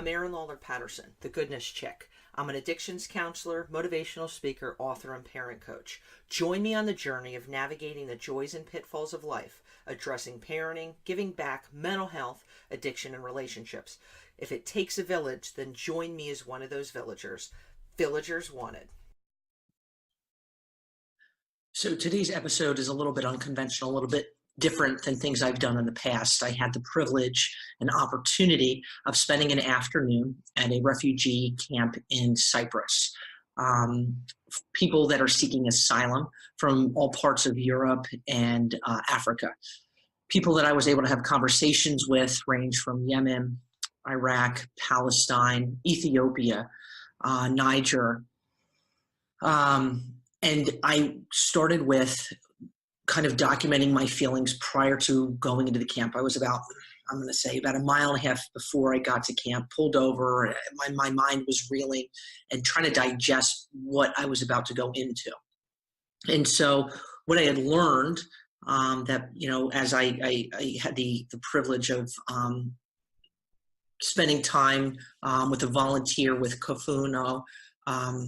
I'm Erin Lawler-Patterson, the Goodness Chick. I'm an addictions counselor, motivational speaker, author, and parent coach. Join me on the journey of navigating the joys and pitfalls of life, addressing parenting, giving back, mental health, addiction, and relationships. If it takes a village, then join me as one of those villagers. Villagers wanted. So today's episode is a little bit unconventional, a little bit different than things I've done in the past. I had the privilege and opportunity of spending an afternoon at a refugee camp in Cyprus. People that are seeking asylum from all parts of Europe and Africa. People that I was able to have conversations with range from Yemen, Iraq, Palestine, Ethiopia, Niger. And I started with kind of documenting my feelings prior to going into the camp. I was about a mile and a half before I got to camp, pulled over. My mind was reeling and trying to digest what I was about to go into. And so what I had learned that, as I had the privilege of spending time with a volunteer with Kofuno,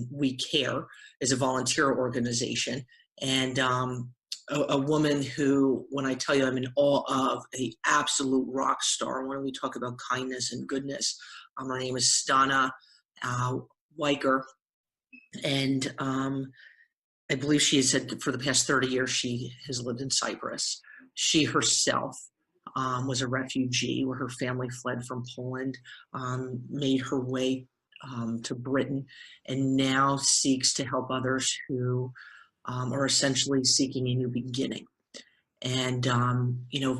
We Care is a volunteer organization. And a woman who, when I tell you I'm in awe of, an absolute rock star when we talk about kindness and goodness. Her name is Stana Weicker. And I believe she has said for the past 30 years she has lived in Cyprus. She herself was a refugee where her family fled from Poland, made her way to Britain, and now seeks to help others who are essentially seeking a new beginning. And,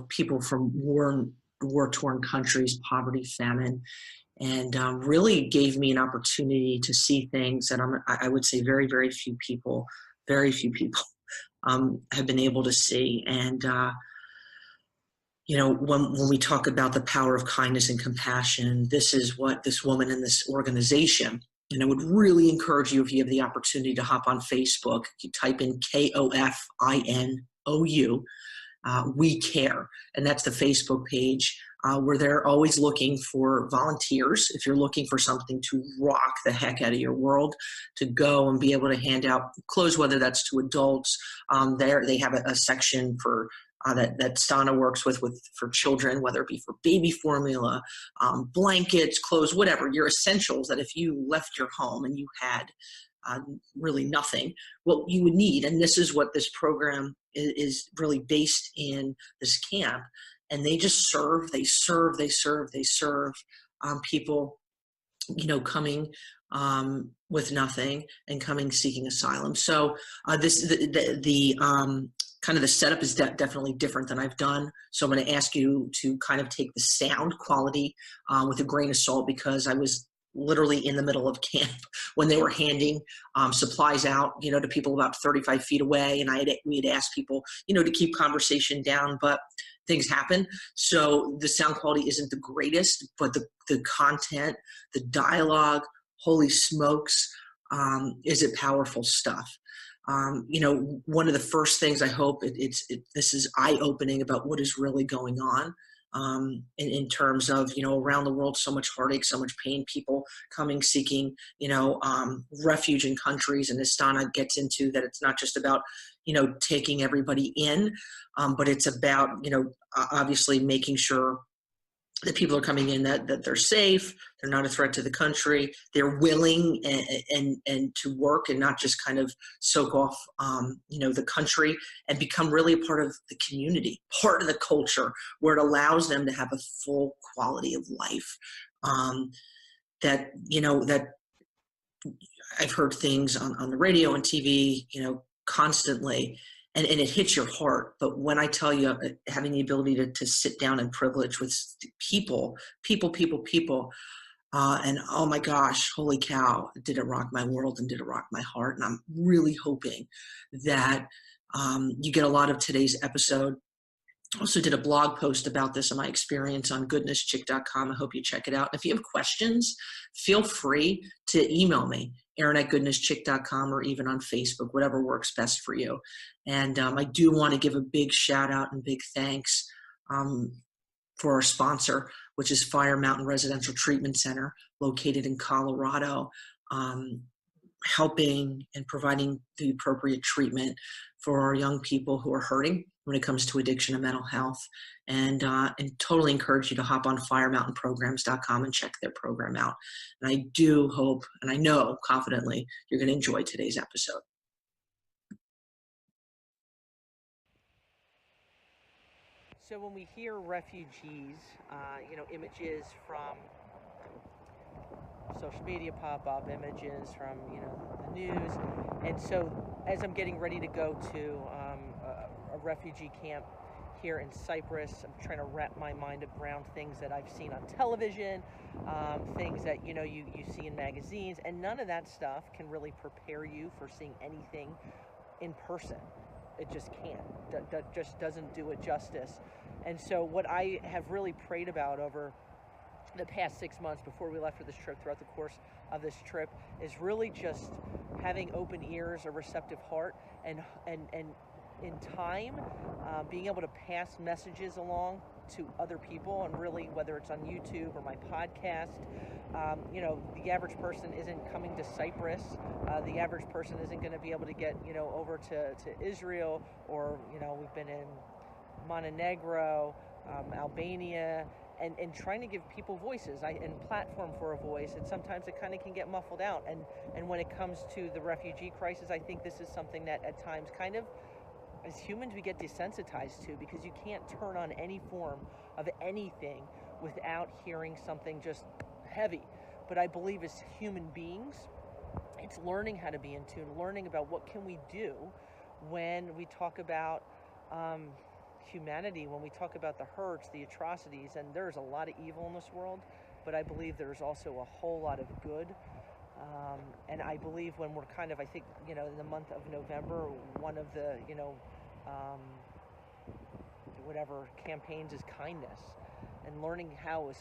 people from war-torn countries, poverty, famine, and really gave me an opportunity to see things that I would say very, very few people have been able to see. And, when we talk about the power of kindness and compassion, this is what this woman in this organization, and I would really encourage you, if you have the opportunity to hop on Facebook, you type in KOFINOU, We Care. And that's the Facebook page where they're always looking for volunteers. If you're looking for something to rock the heck out of your world, to go and be able to hand out clothes, whether that's to adults. They have a section for that Stana works with for children, whether it be for baby formula, blankets, clothes, whatever, your essentials that if you left your home and you had really nothing, what you would need. And this is what this program is really based in, this camp. And they just serve people, coming with nothing and coming seeking asylum. So kind of the setup is definitely different than I've done. So I'm going to ask you to kind of take the sound quality with a grain of salt, because I was literally in the middle of camp when they were handing supplies out, to people about 35 feet away. And we had asked people, to keep conversation down, but things happen. So the sound quality isn't the greatest, but the content, the dialogue, holy smokes, is it powerful stuff. One of the first things I hope this is eye-opening about what is really going on in terms of, around the world, so much heartache, so much pain, people coming, seeking, refuge in countries. And Astana gets into that. It's not just about, taking everybody in, but it's about, obviously making sure that people are coming in, that they're safe, they're not a threat to the country, they're willing and to work and not just kind of soak off, the country and become really a part of the community, part of the culture, where it allows them to have a full quality of life. That I've heard things on the radio and TV, constantly, and it hits your heart. But when I tell you, having the ability to sit down and privilege with people, and oh my gosh, holy cow, did it rock my world and did it rock my heart. And I'm really hoping that you get a lot of today's episode. Also did a blog post about this and my experience on goodnesschick.com. I hope you check it out. If you have questions, feel free to email me, Erin@goodnesschick.com, or even on Facebook, whatever works best for you. And I do want to give a big shout out and big thanks for our sponsor, which is Fire Mountain Residential Treatment Center located in Colorado, helping and providing the appropriate treatment for our young people who are hurting when it comes to addiction and mental health. And totally encourage you to hop on firemountainprograms.com and check their program out. And I do hope, and I know confidently, you're going to enjoy today's episode. So when we hear refugees, images from social media pop up, images from the news, and so as I'm getting ready to go to a refugee camp here in Cyprus, I'm trying to wrap my mind around things that I've seen on television, things that you see in magazines, and none of that stuff can really prepare you for seeing anything in person. It just can't. That just doesn't do it justice. And so what I have really prayed about over the past 6 months before we left for this trip, throughout the course of this trip, is really just having open ears, a receptive heart, and in time, being able to pass messages along to other people, and really, whether it's on YouTube or my podcast, the average person isn't coming to Cyprus. The average person isn't going to be able to get, over to Israel, or, we've been in Montenegro, Albania, and trying to give people voices and platform for a voice, and sometimes it kind of can get muffled out. And when it comes to the refugee crisis, I think this is something that at times kind of, as humans, we get desensitized to, because you can't turn on any form of anything without hearing something just heavy. But I believe as human beings, it's learning how to be in tune, learning about what can we do when we talk about humanity, when we talk about the hurts, the atrocities, and there's a lot of evil in this world, but I believe there's also a whole lot of good. And I believe when we're kind of, I think, in the month of November, one of the, whatever campaigns is kindness, and learning how a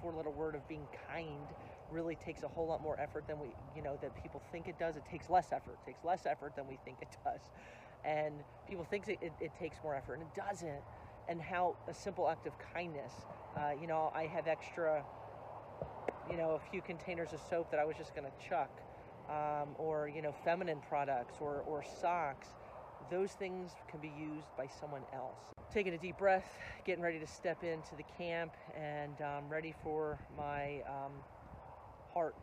four-letter word of being kind really takes a whole lot more effort than that people think it does. It takes less effort. It takes less effort than we think it does. And people think it takes more effort, and it doesn't. And how a simple act of kindness, I have extra, a few containers of soap that I was just going to chuck, or, feminine products or socks. Those things can be used by someone else. Taking a deep breath, getting ready to step into the camp, and ready for my heart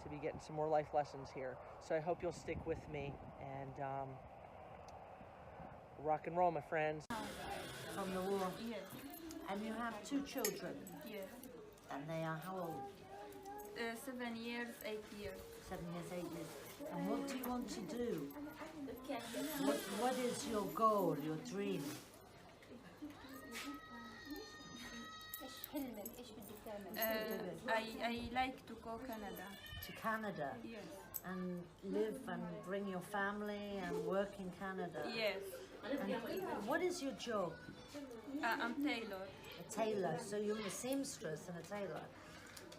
to be getting some more life lessons here. So I hope you'll stick with me, and rock and roll, my friends. From the war. Yes. And you have 2 children. Yes. And they are how old? 7 years, 8 years. 7 years, 8 years. And what do you want to do? What is your goal, your dream? I like to go Canada. To Canada? Yes. And live and bring your family and work in Canada? Yes. And what is your job? I'm Taylor. A tailor. So you're a seamstress and a tailor.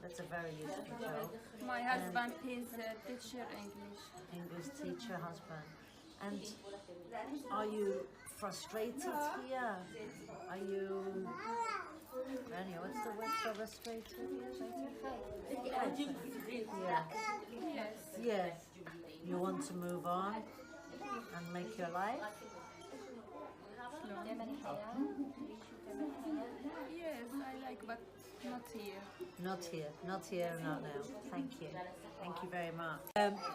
That's a very useful job. My husband is a teacher English. English teacher, husband. And are you frustrated here? Are you... Anyway, what's the word for frustrated? Yeah. Yes. Yes. You want to move on and make your life? Yes, I like, but not here. Not here, not here, not now. Thank you. Thank you very much.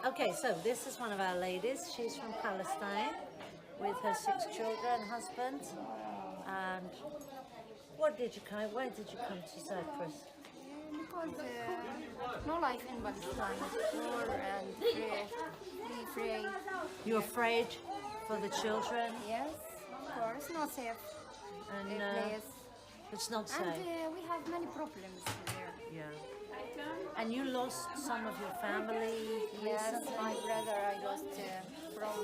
Okay, so this is one of our ladies. She's from Palestine with her 6 children, husband. And where did you come to Cyprus? Because no life in Palestine, war and free. You're afraid for the children? Yes, of course, not safe And place. it's not safe. And we have many problems here. Yeah. And you lost some of your family Yes, recently? my brother I lost from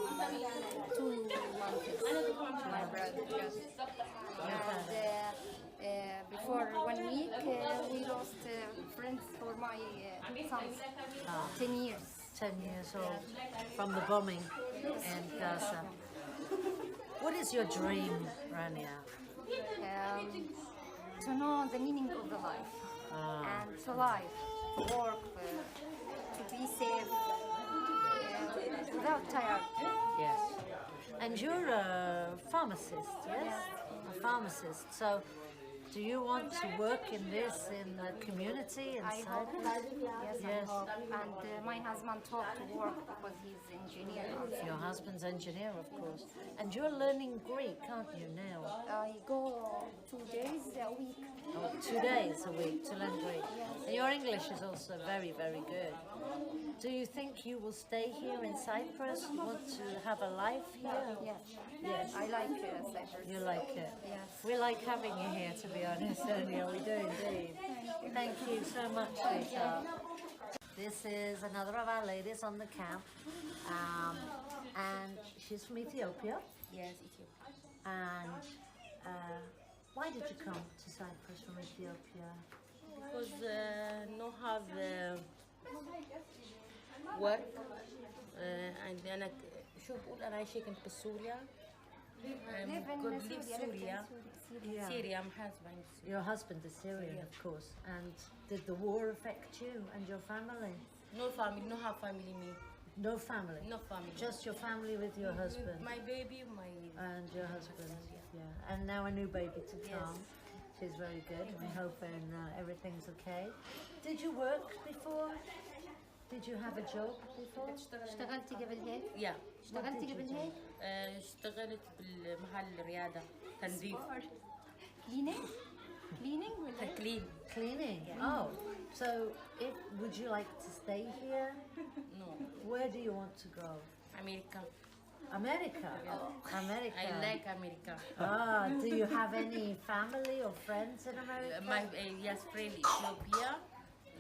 2 months. My brother, yes. And before 1 week, we lost friends for my sons. 10 years. 10 years old from the bombing in Gaza. What is your dream, Rania? to know the meaning of the life and to live, to work, to be safe, without tired. Yes. And you're a pharmacist, yes? A pharmacist. So, do you want to work in this in the community in I hope. Cyprus? Yes, I Yes. hope. And my husband taught to work because he's engineer. Your husband's engineer, of course. And you're learning Greek, aren't you, now? I go 2 days a week. Oh, 2 days a week to learn Greek. And your English is also very, very good. Do you think you will stay here in Cyprus? You want to have a life here? Yes. Yes. I like Cyprus. You like it? Yes. We like having you here, to be honest, Sonia. We do indeed. Thank you so much, sweetheart. This is another of our ladies on the camp. And she's from Ethiopia. Yes, Ethiopia. And why did you come to Cyprus from Ethiopia? Because no have work. عندي أنا شو بقول أنا عايشة كنت بسوريا. Live in Could leave Syria, live in Syria. Syria. Syria محاسبة. Your husband is Syrian, of course. And did the war affect you and your family? No family, no have family me. No family? No family. Just your family with your husband? My baby, my And your husband, yeah. And now a new baby to come. She's very good. We're hoping everything's okay. Did you work before? Did you have a job before? اشتغلتي قبل هيك؟ yeah. اشتغلتي قبل هيك؟ اشتغلت بالمحل رياضة تنظيف. Cleaning? Cleaning ولا؟ Clean. Cleaning? Oh, so would you like to stay here? No. Where do you want to go? America. America? America. I like America. Ah, do you have any family or friends in America? My yes friend Ethiopia.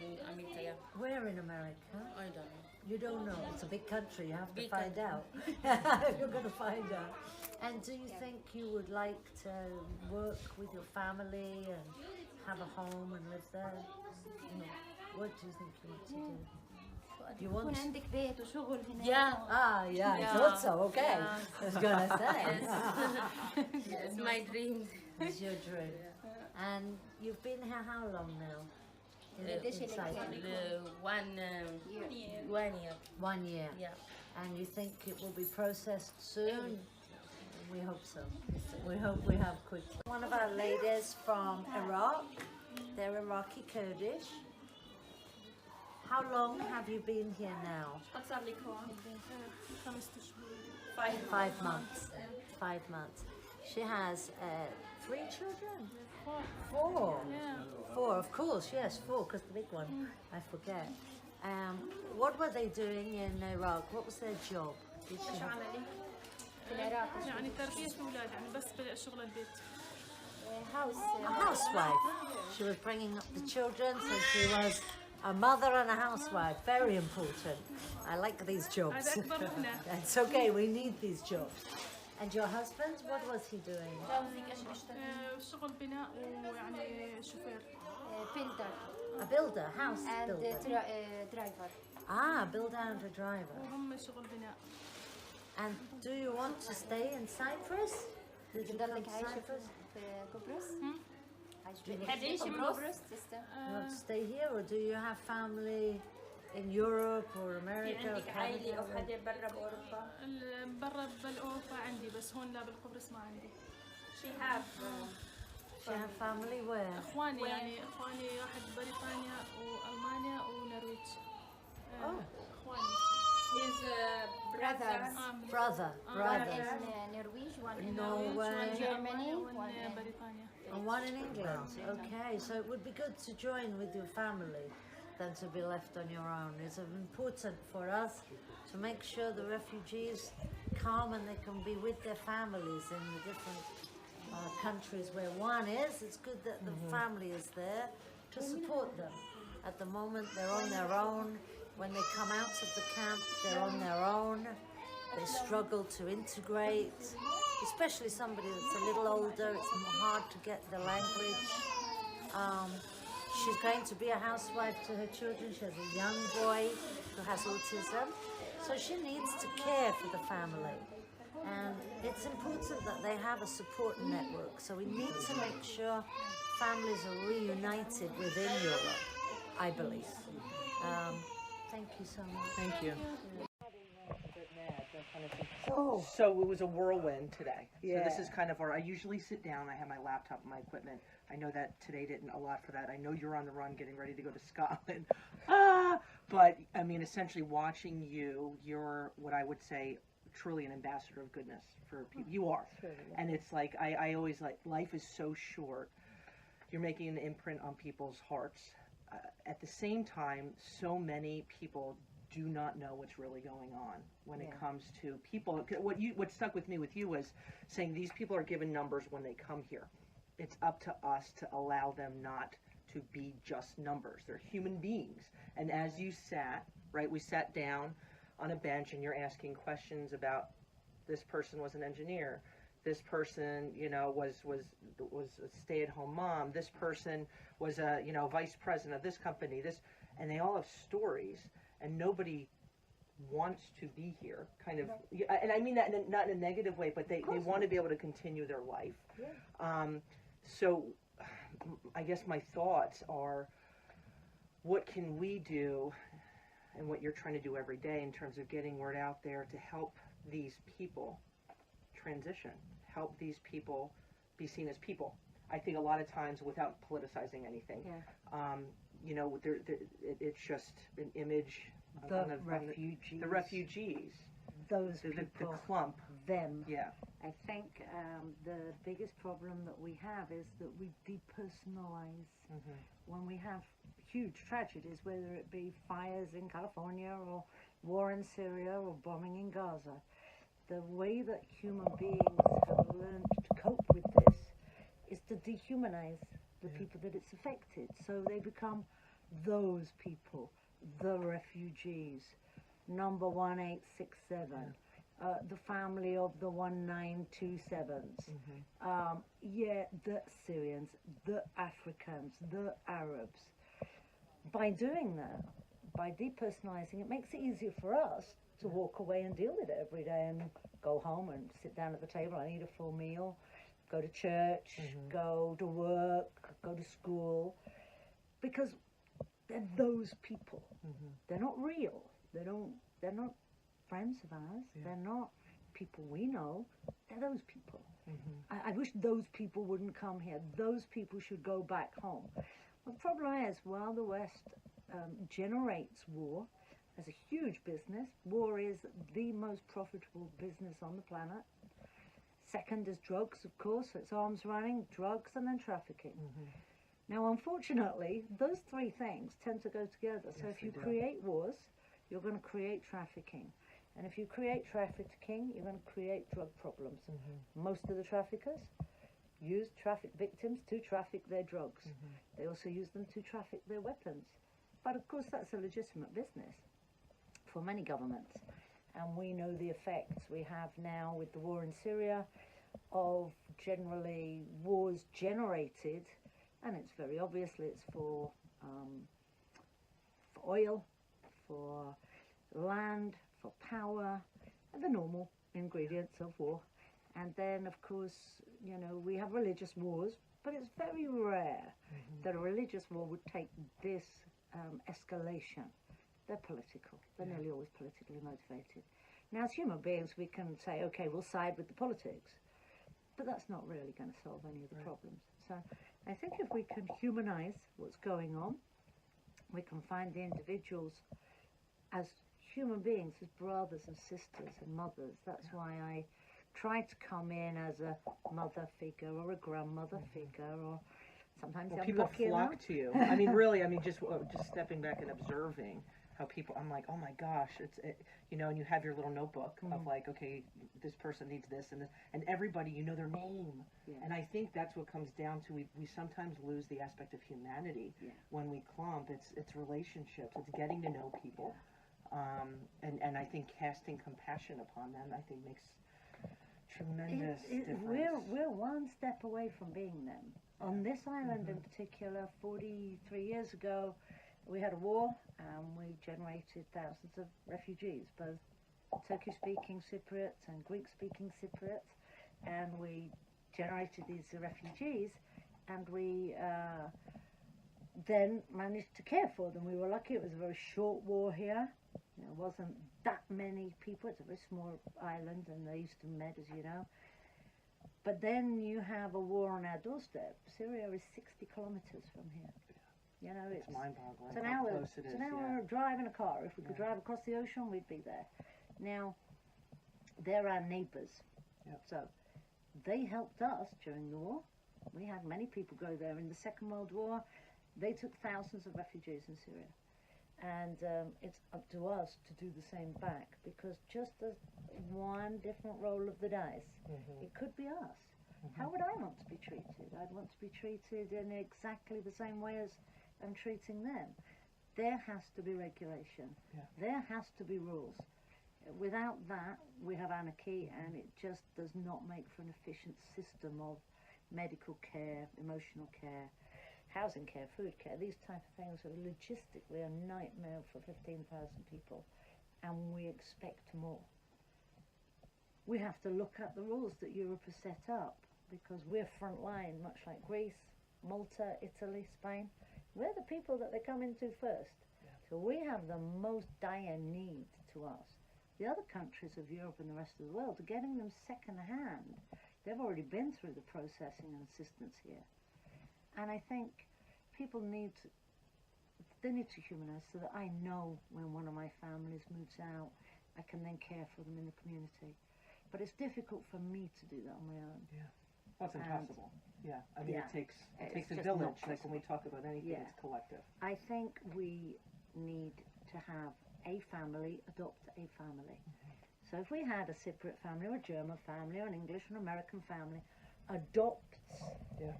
In America, yeah. Where in America? I don't know. You don't know. It's a big country. You have to Big find out. You're going to find out. And do you think you would like to work with your family and have a home and live there? No. What do you think you want to do? You يكون want? عندك بيت وشغل هنا. Yeah. Ah, yeah, I Yeah. thought so. Okay. Yeah. I was going to say. It's my dream. It's your dream. And you've been here how long now? In Cyprus? 1 year. 1 year. Yeah. And you think it will be processed soon? We hope so. We hope we have quick. One of our ladies from Iraq. They're Iraqi Kurdish. How long have you been here now? 5 months. 5 months. She has 3 children? 4. Yeah. 4, of course, yes, 4, because the big one, I forget. What were they doing in Iraq? What was their job? Did she have- في العراق. يعني تربية أولاد يعني بس شغل البيت. House. A housewife. She was bringing up the children, so she was a mother and a housewife. Very important. I like these jobs. هذا أكبر مهنة. It's okay, we need these jobs. And your husband, what was he doing? شغل بناء ويعني شوفير. builder A builder, house and builder. driver. Ah, builder and a driver. وهم شغل بناء. And do you want to stay in Cyprus? Did you come تضلك to عايشة Cyprus? في قبرص؟ تعيشي في بقبرص؟ قبرص تسلم. You want to stay here, or do you have family in Europe or في America or عندك عائلة أو Canada? حدا برا بأوروبا؟ برا بالأوروبا عندي بس هون لا بالقبرص ما عندي. She have Do you have family where? إخواني يعني إخواني واحد بريطانيا وألمانيا ونرويج. إخواني. his brothers. Brother, One brothers. in Norway, one in Norway. Germany, وإن one in بريطانيا. And one in England. Okay, so it would be good to join with your family than to be left on your own. It's important for us to make sure the refugees come and they can be with their families in the different countries where one is. It's good that the family is there to support them. At the moment, they're on their own. When they come out of the camp, they're on their own. They struggle to integrate, especially somebody that's a little older. It's hard to get the language. She's going to be a housewife to her children. She has a young boy who has autism, so she needs to care for the family. And it's important that they have a support network. So we need to make sure families are reunited within Europe, I believe. Thank you so much. Thank you. Oh, So it was a whirlwind today. Yeah. So this is kind of I usually sit down, I have my laptop and my equipment. I know that today didn't allot for that. I know you're on the run getting ready to go to Scotland. But I mean, essentially watching you're what I would say truly an ambassador of goodness for people. You are. And it's like, I always like, life is so short. You're making an imprint on people's hearts. At the same time, so many people do not know what's really going on when it comes to people. What stuck with me with you was saying these people are given numbers when they come here. It's up to us to allow them not to be just numbers. They're human beings. And as you sat, right, we sat down on a bench and you're asking questions about this person was an engineer. This person, was a stay-at-home mom. This person was a, vice president of this company. And they all have stories. And nobody wants to be here, kind of, and I mean that not in a negative way, but they want to be able to continue their life. Yeah. So I guess my thoughts are, what can we do, and what you're trying to do every day in terms of getting word out there to help these people transition, help these people be seen as people. I think a lot of times, without politicizing anything, it's just an image. the refugees. The refugees. Those The people. clump. Them. Yeah. I think the biggest problem that we have is that we depersonalize when we have huge tragedies, whether it be fires in California or war in Syria or bombing in Gaza. The way that human beings have learned to cope with this is to dehumanize the people that it's affected. So they become those people, the refugees, number 1867, the family of the 1927s, the Syrians, the Africans, the Arabs. By doing that, by depersonalizing, it makes it easier for us to walk away and deal with it every day and go home and sit down at the table and eat a full meal, go to church, go to work, go to school, because they're those people. They're not real. They're not friends of ours. They're not people we know. They're those people. I wish those people wouldn't come here. Those people should go back home. Well, the problem is, while the West generates war as a huge business, war is the most profitable business on the planet. Second is drugs, of course. It's arms running, drugs, and then trafficking. Now, unfortunately, those three things tend to go together. So if you create wars, you're going to create trafficking. And if you create trafficking, you're going to create drug problems. Most of the traffickers use traffic victims to traffic their drugs. They also use them to traffic their weapons. But of course, that's a legitimate business for many governments. And we know the effects we have now with the war in Syria of generally wars generated, and it's very obviously it's for oil, for land, for power, and the normal ingredients of war. And then, of course, we have religious wars, but it's very rare that a religious war would take this escalation. They're political. They're nearly always politically motivated. Now, as human beings, we can say, okay, we'll side with the politics, but that's not really going to solve any of the problems. So I think if we can humanize what's going on, we can find the individuals as human beings, as brothers and sisters and mothers. That's why I try to come in as a mother figure or a grandmother figure, or sometimes I'm people lucky flock enough. to you. I mean, really, just stepping back and observing how people, I'm like, oh my gosh, and you have your little notebook of like, okay, this person needs this, and everybody, their name. And I think that's what comes down to, we sometimes lose the aspect of humanity when we clump. It's relationships, it's getting to know people. And I think casting compassion upon them, I think makes tremendous difference. We're one step away from being them. On this island in particular, 43 years ago, we had a war and we generated thousands of refugees, both Turkish-speaking Cypriots and Greek-speaking Cypriots, and we generated these refugees, and we then managed to care for them. We were lucky; it was a very short war here. There wasn't that many people. It's a very small island in the Eastern Med, as you know. But then you have a war on our doorstep. Syria is 60 kilometers from here. You know, It's mind-boggling it's an how hour. close it It's is, an hour drive in a car. If we could drive across the ocean, we'd be there. Now, they're our neighbours. Yep. So they helped us during the war. We had many people go there in the Second World War. They took thousands of refugees in Syria. And it's up to us to do the same back, because just as one different roll of the dice, it could be us. How would I want to be treated? I'd want to be treated in exactly the same way as I'm treating them. There has to be regulation. Yeah. There has to be rules. Without that, we have anarchy, and it just does not make for an efficient system of medical care, emotional care, housing care, food care. These type of things are logistically a nightmare for 15,000 people, and we expect more. We have to look at the rules that Europe has set up, because we're front line, much like Greece, Malta, Italy, Spain. We're the people that they come into first. Yeah. So we have the most dire need to us. The other countries of Europe and the rest of the world are getting them second hand. They've already been through the processing and assistance here. And I think people need to humanize, so that I know when one of my families moves out, I can then care for them in the community. But it's difficult for me to do that on my own. Yeah. Well, it's impossible. Yeah. I mean, Yeah. it takes It's a just village. not Like when we talk about anything, Yeah. it's collective. I think we need to have a family adopt a family. So if we had a Cypriot family or a German family or an English or an American family adopts Yeah.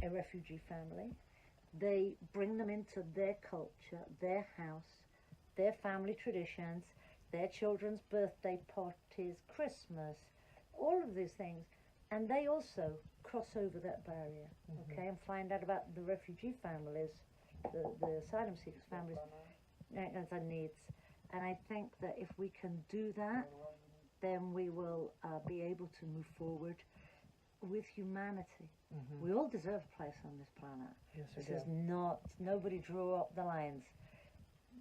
a refugee family, they bring them into their culture, their house, their family traditions, their children's birthday parties, Christmas, all of these things, and they also cross over that barrier, okay, and find out about the refugee families, the asylum seekers families, and needs. And I think that if we can do that, then we will be able to move forward with humanity. We all deserve a place on this planet. Yes, we This do. is not, nobody drew up the lines.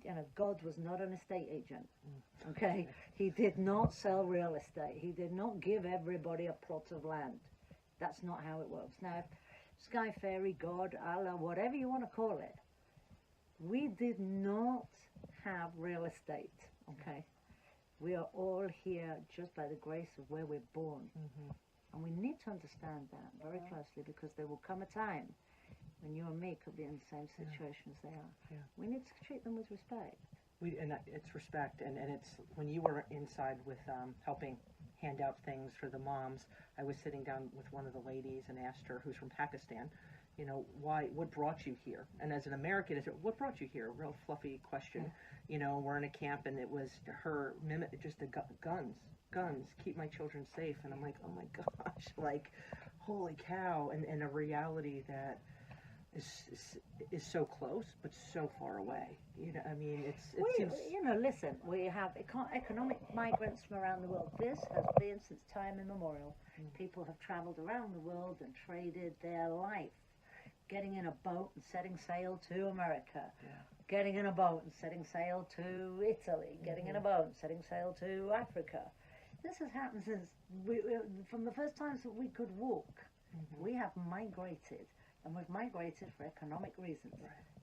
You know, God was not an estate agent, okay? He did not sell real estate. He did not give everybody a plot of land. That's not how it works. Now, Sky Fairy, God, Allah, whatever you want to call it, we did not have real estate, okay? We are all here just by the grace of where we're born. And we need to understand that very closely, because there will come a time when you and me could be in the same situation as they are. Yeah. We need to treat them with respect. It's respect, and it's when you were inside with helping hand out things for the moms. I was sitting down with one of the ladies and asked her, who's from Pakistan, you know, what brought you here? And as an American, I said, what brought you here? A real fluffy question. You know, we're in a camp, and it was her just the guns, keep my children safe. And I'm like, oh my gosh, like, holy cow, and a reality that is so close but so far away. You know, I mean, it seems. You know, listen, we have economic migrants from around the world. This has been since time immemorial. People have traveled around the world and traded their life, getting in a boat and setting sail to America, getting in a boat and setting sail to Italy, getting in a boat and setting sail to Africa. This has happened since from the first times that we could walk. We have migrated, and we've migrated for economic reasons.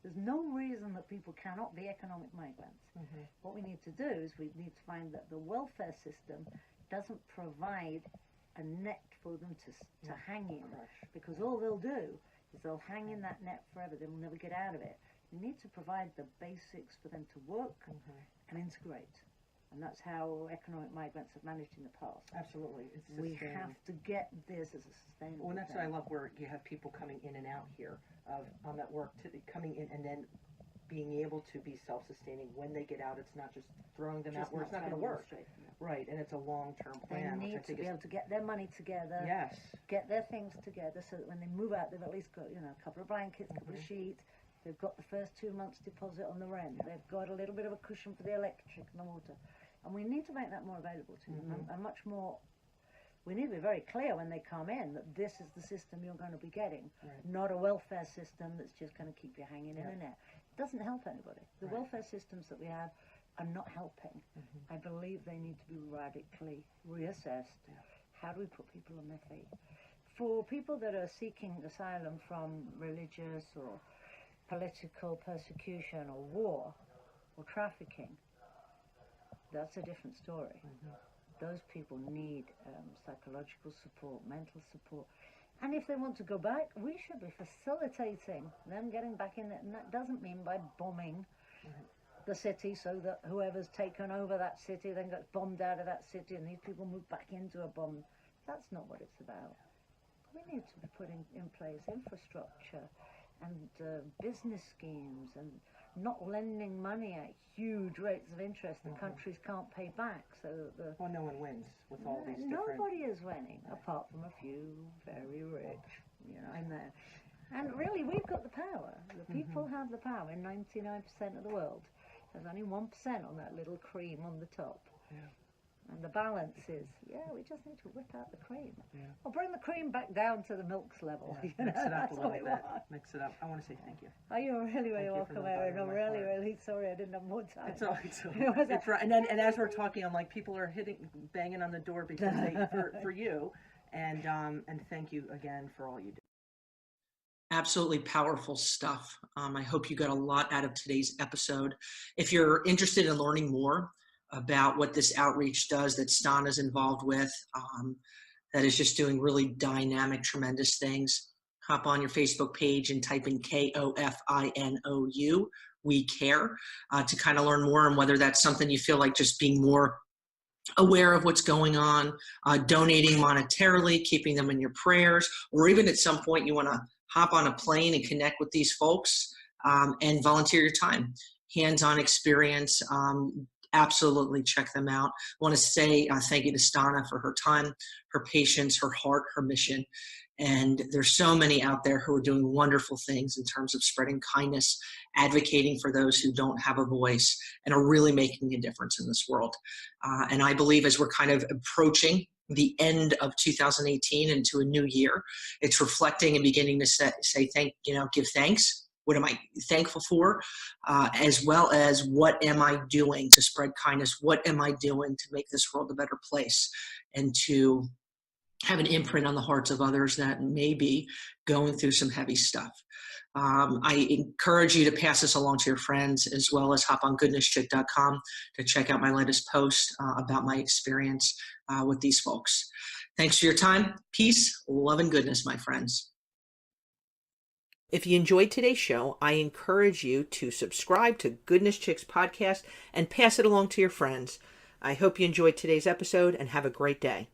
There's no reason that people cannot be economic migrants. What we need to do is we need to find that the welfare system doesn't provide a net for them to hang in, because all they'll do is they'll hang in that net forever. They will never get out of it. You need to provide the basics for them to work and integrate. And that's how economic migrants have managed in the past. Absolutely. We have to get this as a sustainable Well, and that's thing. what I love, where you have people coming in and out here on that work, coming in and then being able to be self-sustaining when they get out. It's not just throwing them out where it's not going to work. Right, and it's a long-term They plan. need which I to think be able to get their money together, Yes. get their things together, so that when they move out, they've at least got, you know, a couple of blankets, a couple of sheets. They've got the first 2 months deposit on the rent. They've got a little bit of a cushion for the electric and the water. And we need to make that more available to them, and much more. We need to be very clear when they come in that this is the system you're going to be getting, not a welfare system that's just going to keep you hanging in and there. It doesn't help anybody. The welfare systems that we have are not helping. I believe they need to be radically reassessed. How do we put people on their feet? For people that are seeking asylum from religious or political persecution or war or trafficking, that's a different story. Those people need psychological support, mental support. And if they want to go back, we should be facilitating them getting back in it. And that doesn't mean by bombing the city so that whoever's taken over that city then gets bombed out of that city and these people move back into a bomb. That's not what it's about. We need to be putting in place infrastructure and business schemes and not lending money at huge rates of interest that countries can't pay back. So that Well, no one wins with all these different... Nobody is winning, apart from a few very rich, in there. And really, we've got the power. The people have the power in 99% of the world. There's only 1% on that little cream on the top. And the balance is, we just need to whip out the cream. Or bring the cream back down to the milk's level. Mix it up a little bit. Mix it up. I want to say thank you. Oh, you're really, really welcome, Erin. I'm really, part. really sorry I didn't have more time. It's all right. It's right. And as we're talking, I'm like, people are banging on the door because for you. And thank you again for all you do. Absolutely powerful stuff. I hope you got a lot out of today's episode. If you're interested in learning more about what this outreach does that Stana's involved with, that is just doing really dynamic, tremendous things, hop on your Facebook page and type in KOFINOU, We Care, to kind of learn more, and whether that's something you feel like just being more aware of what's going on, donating monetarily, keeping them in your prayers, or even at some point you want to hop on a plane and connect with these folks and volunteer your time. Hands-on experience, absolutely check them out. I want to say thank you to Stana for her time, her patience, her heart, her mission. And there's so many out there who are doing wonderful things in terms of spreading kindness, advocating for those who don't have a voice, and are really making a difference in this world. And I believe as we're kind of approaching the end of 2018 into a new year, it's reflecting and beginning to say give thanks. What am I thankful for? As well as what am I doing to spread kindness? What am I doing to make this world a better place and to have an imprint on the hearts of others that may be going through some heavy stuff? I encourage you to pass this along to your friends, as well as hop on goodnesschick.com to check out my latest post about my experience with these folks. Thanks for your time. Peace, love, and goodness, my friends. If you enjoyed today's show, I encourage you to subscribe to Goodness Chicks podcast and pass it along to your friends. I hope you enjoyed today's episode and have a great day.